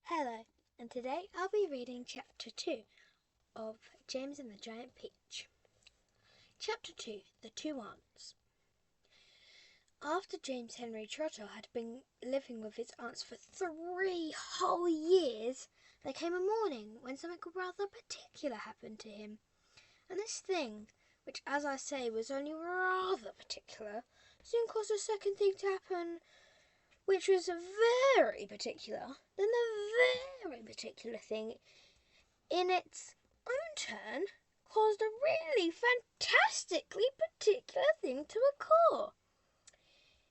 Hello, and today I'll be reading Chapter 2 of James and the Giant Peach. Chapter 2, The Two Aunts. After James Henry Trotter had been living with his aunts for 3 whole years, there came a morning when something rather particular happened to him. And this thing, which as I say was only rather particular, soon caused a second thing to happen, which was very particular. Then the very particular thing, in its own turn, caused a really fantastically particular thing to occur.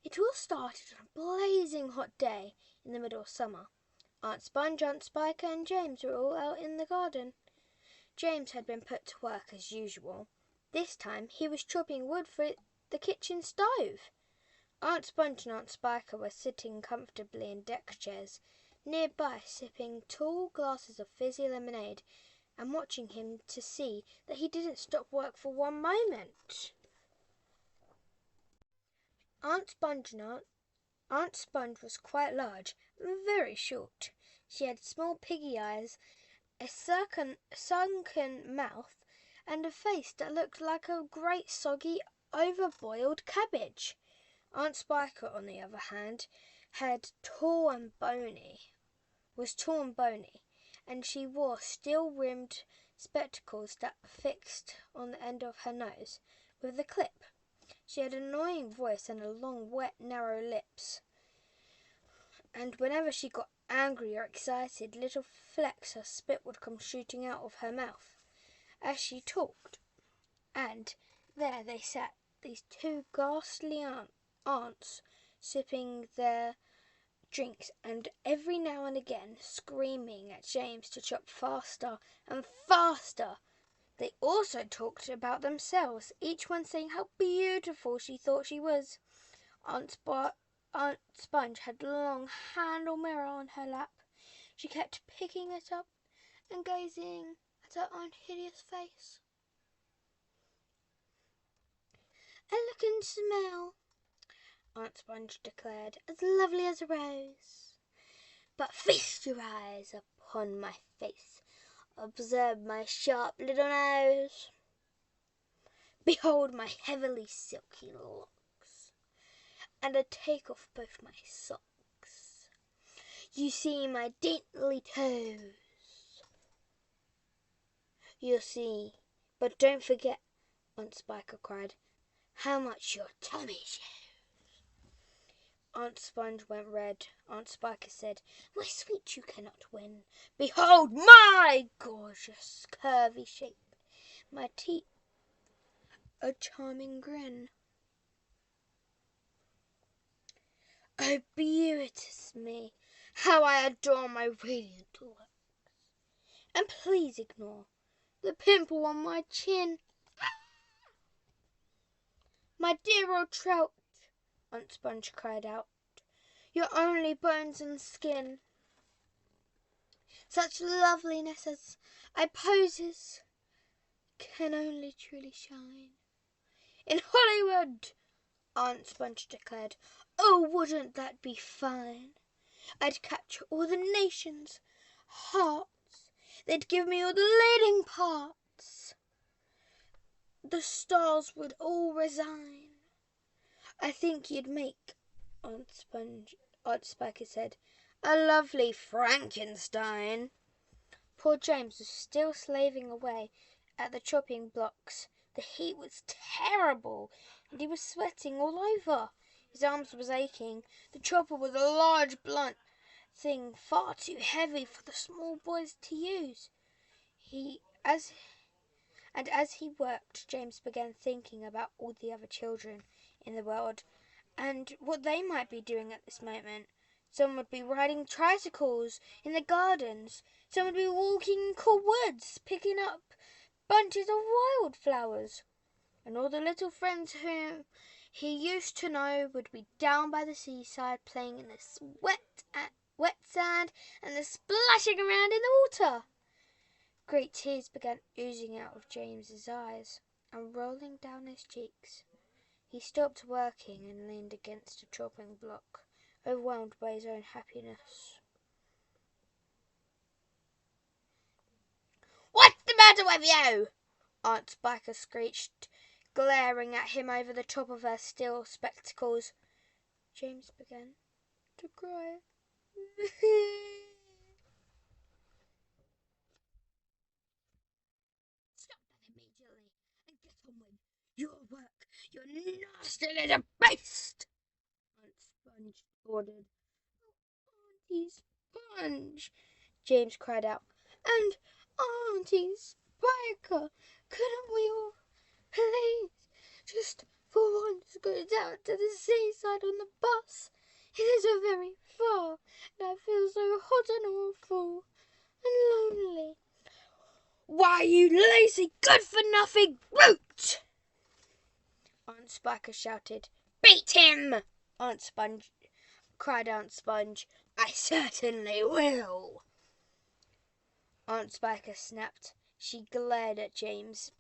It all started on a blazing hot day in the middle of summer. Aunt Sponge, Aunt Spiker, and James were all out in the garden. James had been put to work as usual. This time he was chopping wood for the kitchen stove. Aunt Sponge and Aunt Spiker were sitting comfortably in deck chairs nearby, sipping tall glasses of fizzy lemonade and watching him to see that he didn't stop work for one moment. Aunt Sponge was quite large and very short. She had small piggy eyes, a sunken mouth, and a face that looked like a great soggy overboiled cabbage. Aunt Spiker, on the other hand, was tall and bony, and she wore steel-rimmed spectacles that fixed on the end of her nose with a clip. She had an annoying voice and long, wet, narrow lips, and whenever she got angry or excited, little flecks of spit would come shooting out of her mouth as she talked. And there they sat, these two ghastly aunts, sipping their drinks and every now and again screaming at James to chop faster and faster. They also talked about themselves, each one saying how beautiful she thought she was. Aunt Sponge had a long handle mirror on her lap. She kept picking it up and gazing at her own hideous face. "And look and smell," Aunt Sponge declared, "as lovely as a rose. But feast your eyes upon my face. Observe my sharp little nose. Behold my heavily silky locks. And take off both my socks. You see my dainty toes. You'll see, but don't forget," Aunt Spiker cried, "how much your tummy shows." Aunt Sponge went red. Aunt Spiker said, "My sweet, you cannot win. Behold my gorgeous curvy shape, my teeth a charming grin. Oh, beauteous me, how I adore my radiant looks. And please ignore the pimple on my chin. My dear old trout," Aunt Sponge cried out, "you're only bones and skin. Such loveliness as I possess can only truly shine in Hollywood," Aunt Sponge declared. "Oh, wouldn't that be fine? I'd capture all the nation's hearts. They'd give me all the leading parts. The stars would all resign." "I think you'd make," Aunt Spiker said, "a lovely Frankenstein." Poor James was still slaving away at the chopping blocks. The heat was terrible, and he was sweating all over. His arms was aching. The chopper was a large, blunt thing, far too heavy for the small boys to use. As he worked, James began thinking about all the other children in the world and what they might be doing at this moment. Some would be riding tricycles in the gardens. Some would be walking in cool woods, picking up bunches of wildflowers. And all the little friends whom he used to know would be down by the seaside playing in the wet sand and the splashing around in the water. Great tears began oozing out of James's eyes and rolling down his cheeks. He stopped working and leaned against a chopping block, overwhelmed by his own happiness. matter with you?" Aunt Spiker screeched, glaring at him over the top of her steel spectacles. James began to cry. "Stop that immediately and get on with your work, you nasty little beast!" Aunt Sponge ordered. "Auntie Sponge!" James cried out. "And Auntie Spiker, couldn't we all please just for once go down to the seaside on the bus? It isn't very far, and I feel so hot and awful and lonely." "Why, you lazy, good-for-nothing brute!" Aunt Spiker shouted. "Beat him!" cried Aunt Sponge. "I certainly will." Aunt Spiker snapped. She glared at James,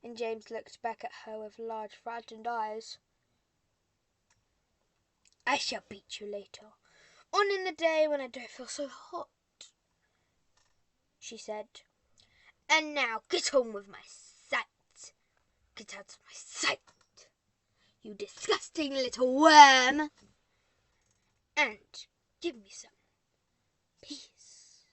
and James looked back at her with large, frightened eyes. "I shall beat you later, on in the day when I don't feel so hot," she said. "And now get on with my sight. Get out of my sight, you disgusting little worm, and give me some peace."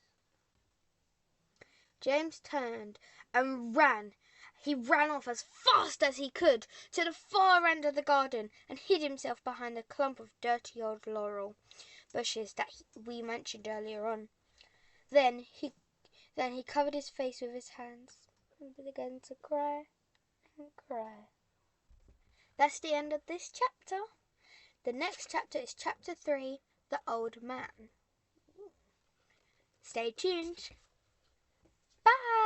James turned and ran. He ran off as fast as he could to the far end of the garden and hid himself behind the clump of dirty old laurel bushes that we mentioned earlier on. Then he covered his face with his hands and began to cry and cry. That's the end of this chapter. The next chapter is chapter 3, The Old Man. Stay tuned. Bye.